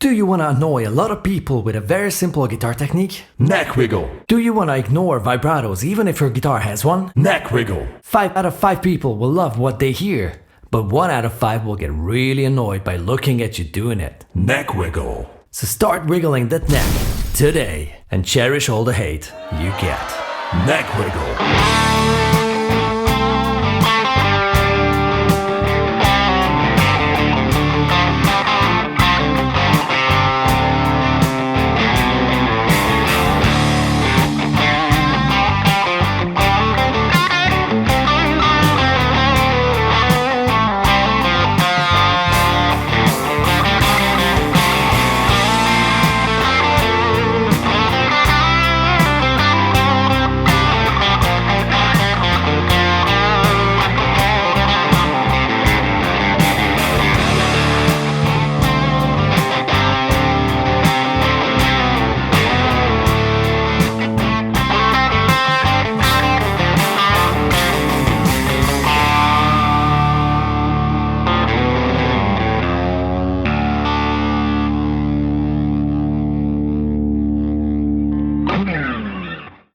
Do you want to annoy a lot of people with a very simple guitar technique? Neck wiggle. Do you want to ignore vibratos even if your guitar has one? Neck wiggle. 5 out of 5 people will love what they hear, but 1 out of 5 will get really annoyed by looking at you doing it. Neck wiggle. So start wiggling that neck today and cherish all the hate you get. Neck wiggle.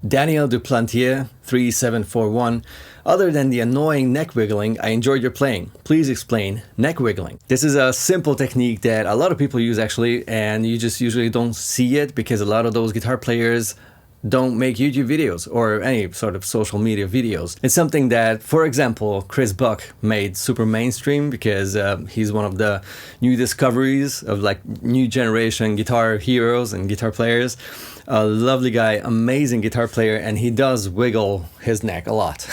Daniel Duplantier 3741. Other than the annoying neck wiggling, I enjoyed your playing. Please explain neck wiggling. This is a simple technique that a lot of people use actually, and you just usually don't see it because a lot of those guitar players don't make YouTube videos or any sort of social media videos. It's something that, for example, Kris made super mainstream because he's one of the new discoveries of like new generation guitar heroes and guitar players. A lovely guy, amazing guitar player, and he does wiggle his neck a lot.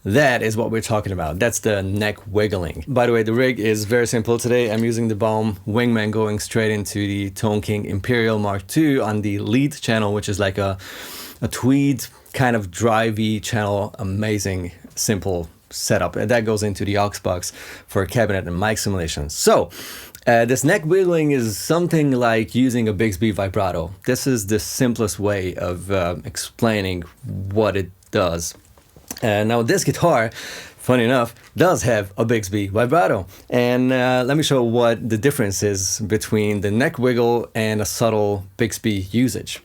That is what we're talking about. That's the neck wiggling. By the way, the rig is very simple today. I'm using the Baum Wingman going straight into the Tone King Imperial Mark II on the lead channel, which is like a tweed kind of drivey channel. Amazing, simple setup. And that goes into the aux box for cabinet and mic simulation. So this neck wiggling is something like using a Bixby vibrato. This is the simplest way of explaining what it does. Now this guitar, funny enough, does have a Bixby vibrato. And let me show what the difference is between the neck wiggle and a subtle Bixby usage.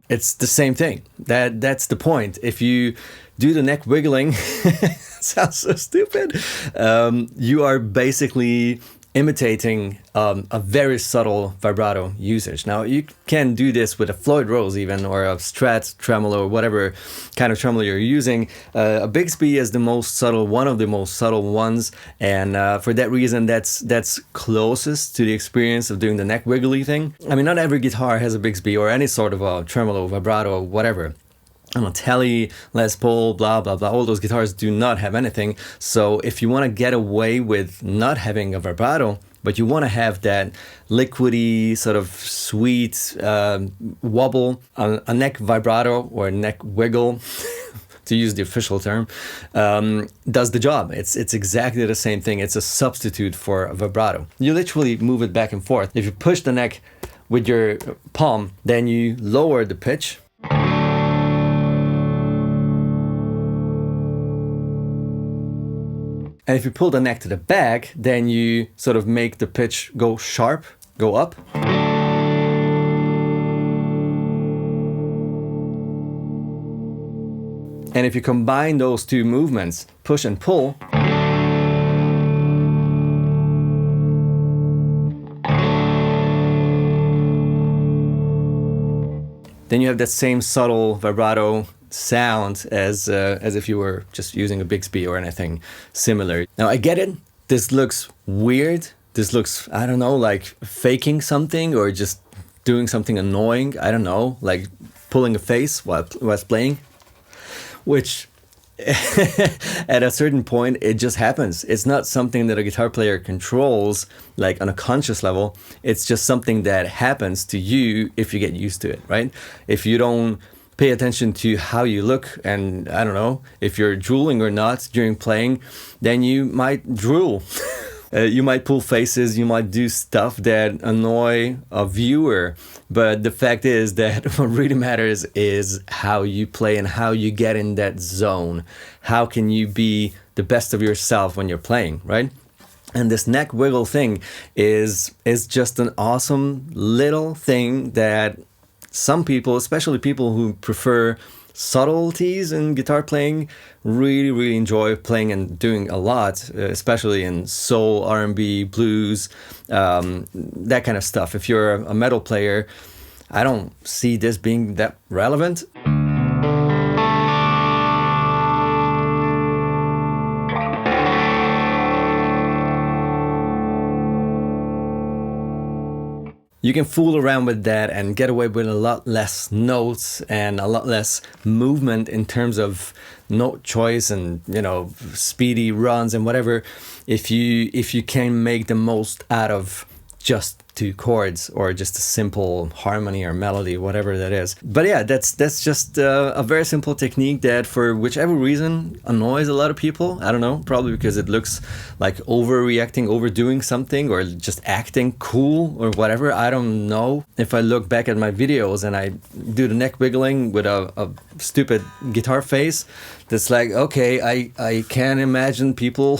It's the same thing. That's the point. If you do the neck wiggling, sounds so stupid. You are basically imitating a very subtle vibrato usage. Now you can do this with a Floyd Rose even, or a Strat tremolo, or whatever kind of tremolo you're using. A Bixby is the most subtle, one of the most subtle ones, and for that reason that's closest to the experience of doing the neck wiggly thing. I mean, not every guitar has a Bixby or any sort of a tremolo, vibrato, whatever. Telly, Les Paul, blah, blah, blah. All those guitars do not have anything. So if you want to get away with not having a vibrato, but you want to have that liquidy, sort of sweet wobble, a neck vibrato or neck wiggle, to use the official term, does the job. It's exactly the same thing. It's a substitute for a vibrato. You literally move it back and forth. If you push the neck with your palm, then you lower the pitch. And if you pull the neck to the back, then you sort of make the pitch go sharp, go up. And if you combine those two movements, push and pull, then you have that same subtle vibrato sound as if you were just using a Bixby or anything similar. Now I get it. This looks weird. This looks, I don't know, like faking something or just doing something annoying. I don't know, like pulling a face while playing, which at a certain point, it just happens. It's not something that a guitar player controls like on a conscious level. It's just something that happens to you if you get used to it, right? If you don't pay attention to how you look, and I don't know, if you're drooling or not during playing, then you might drool. You might pull faces, you might do stuff that annoy a viewer, but the fact is that what really matters is how you play and how you get in that zone. How can you be the best of yourself when you're playing, right? And this neck wiggle thing is just an awesome little thing that some people, especially people who prefer subtleties in guitar playing, really enjoy playing and doing a lot, especially in soul, R&B, blues, that kind of stuff. If you're a metal player, I don't see this being that relevant. You can fool around with that and get away with a lot less notes and a lot less movement in terms of note choice and, you know, speedy runs and whatever, if you can make the most out of just two chords or just a simple harmony or melody, whatever that is. But yeah, that's just a very simple technique that for whichever reason annoys a lot of people. I don't know, probably because it looks like overreacting, overdoing something, or just acting cool or whatever. I don't know. If I look back at my videos and I do the neck wiggling with a stupid guitar face, that's like, okay, I can imagine people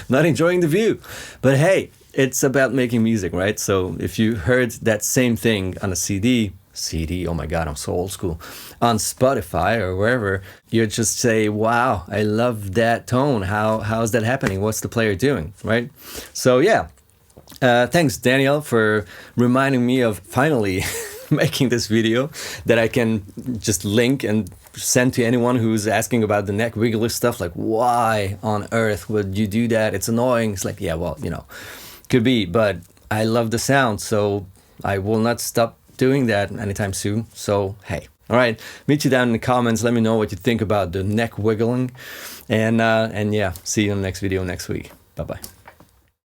not enjoying the view. But hey, it's about making music, right? So if you heard that same thing on a CD, oh my God, I'm so old school, on Spotify or wherever, you'd just say, wow, I love that tone. How is that happening? What's the player doing, right? So yeah, thanks Daniel for reminding me of finally making this video that I can just link and send to anyone who's asking about the neck wiggly stuff, like why on earth would you do that? It's annoying. It's like, yeah, well, you know, could be, but I love the sound, so I will not stop doing that anytime soon. So hey, all right, meet you down in the comments. Let me know what you think about the neck wiggling, and yeah, see you in the next video next week. Bye bye.